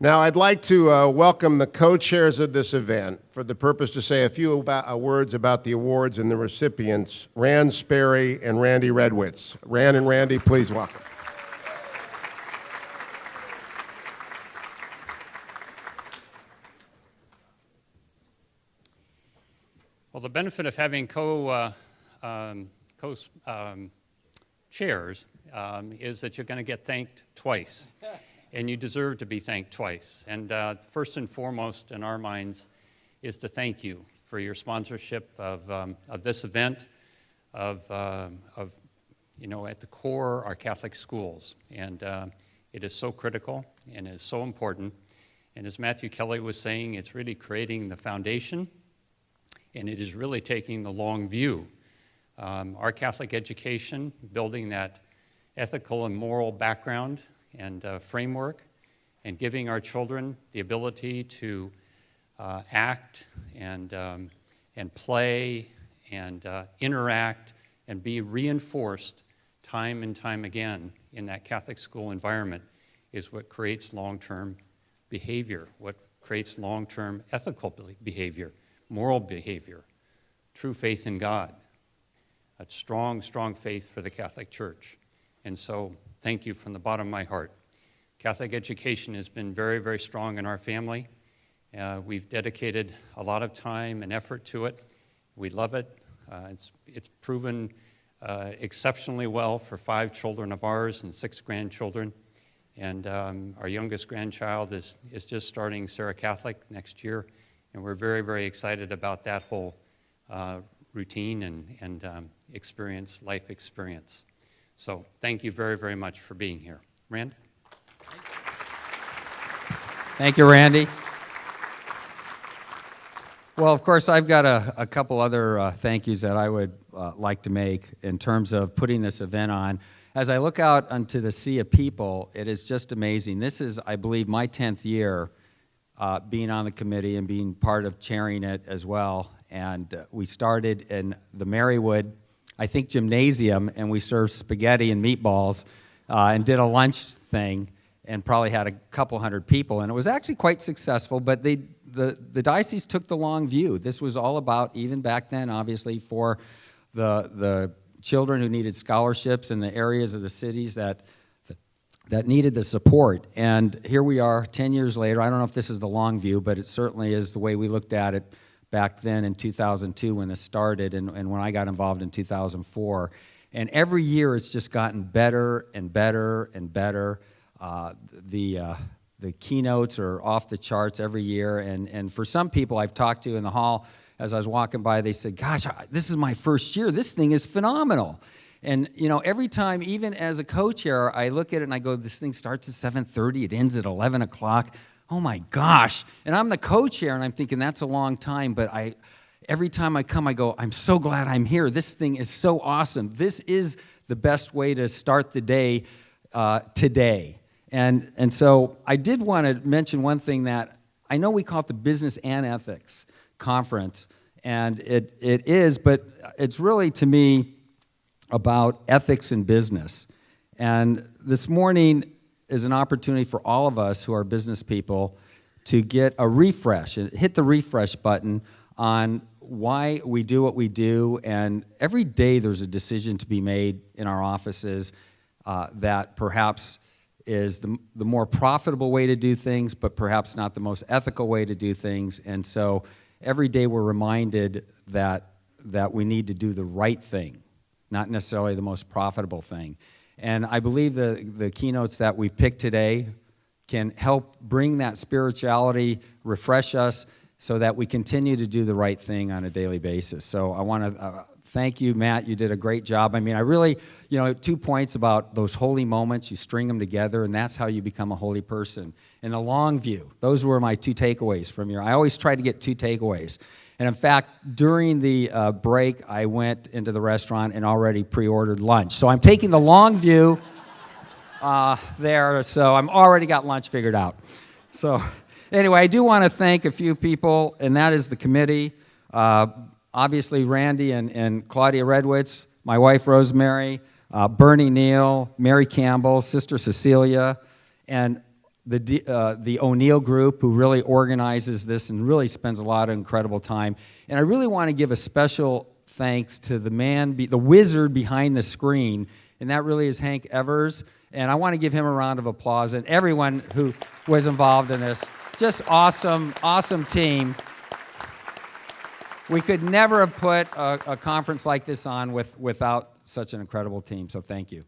Now, I'd like to welcome the co-chairs of this event for the purpose to say a few words about the awards and the recipients, Rand Sperry and Randy Redwitz. Rand and Randy, please welcome. Well, the benefit of having co-chairs is that you're going to get thanked twice. And you deserve to be thanked twice. And first and foremost in our minds is to thank you for your sponsorship of this event, at the core, our Catholic schools. And it is so critical and is so important. And as Matthew Kelly was saying, it's really creating the foundation, and it is really taking the long view. Our Catholic education, building that ethical and moral background and framework, and giving our children the ability to act and play and interact and be reinforced time and time again in that Catholic school environment is what creates long-term behavior, what creates long-term ethical behavior, moral behavior, true faith in God, a strong, strong faith for the Catholic Church. And so, thank you from the bottom of my heart. Catholic education has been very, very strong in our family. We've dedicated a lot of time and effort to it. We love it. It's proven exceptionally well for 5 children of ours and 6 grandchildren. And our youngest grandchild is just starting Sarah Catholic next year. And we're very, very excited about that whole routine and experience, life experience. So thank you very, very much for being here. Rand? Thank you, Randy. Well, of course, I've got a couple other thank yous that I would like to make in terms of putting this event on. As I look out onto the sea of people, it is just amazing. This is, I believe, my 10th year being on the committee and being part of chairing it as well. And we started in the Marywood, I think, gymnasium, and we served spaghetti and meatballs and did a lunch thing and probably had a couple hundred people. And it was actually quite successful, but the diocese took the long view. This was all about, even back then, obviously, for the children who needed scholarships in the areas of the cities that needed the support. And here we are 10 years later. I don't know if this is the long view, but it certainly is the way we looked at it back then in 2002 when this started and when I got involved in 2004. And every year it's just gotten better and better and better. The keynotes are off the charts every year. And for some people I've talked to in the hall, as I was walking by, they said, gosh, this is my first year. This thing is phenomenal. And, every time, even as a co-chair, I look at it and I go, this thing starts at 7:30, it ends at 11 o'clock. Oh my gosh. And I'm the co-chair and I'm thinking that's a long time, but every time I come, I go, I'm so glad I'm here. This thing is so awesome. This is the best way to start the day today. And so I did want to mention one thing that I know we call it the Business and Ethics Conference, and it is, but it's really, to me, about ethics in business. And this morning is an opportunity for all of us who are business people to get a refresh, and hit the refresh button on why we do what we do. And every day there's a decision to be made in our offices that perhaps is the more profitable way to do things, but perhaps not the most ethical way to do things. And so every day we're reminded that we need to do the right thing, not necessarily the most profitable thing. And I believe the keynotes that we picked today can help bring that spirituality, refresh us, so that we continue to do the right thing on a daily basis. So I want to thank you, Matt. You did a great job. I mean, I really, 2 points about those holy moments. You string them together, and that's how you become a holy person. And the long view, those were my 2 takeaways from your. I always try to get 2 takeaways. And in fact, during the break, I went into the restaurant and already pre-ordered lunch. So I'm taking the long view there, so I'm already got lunch figured out. So anyway, I do want to thank a few people, and that is the committee. Obviously, Randy and Claudia Redwitz, my wife Rosemary, Bernie Neal, Mary Campbell, Sister Cecilia, and the O'Neill Group, who really organizes this and really spends a lot of incredible time. And I really want to give a special thanks to the man, the wizard behind the screen, and that really is Hank Evers. And I want to give him a round of applause, and everyone who was involved in this. Just awesome, awesome team. We could never have put a conference like this on without such an incredible team, so thank you.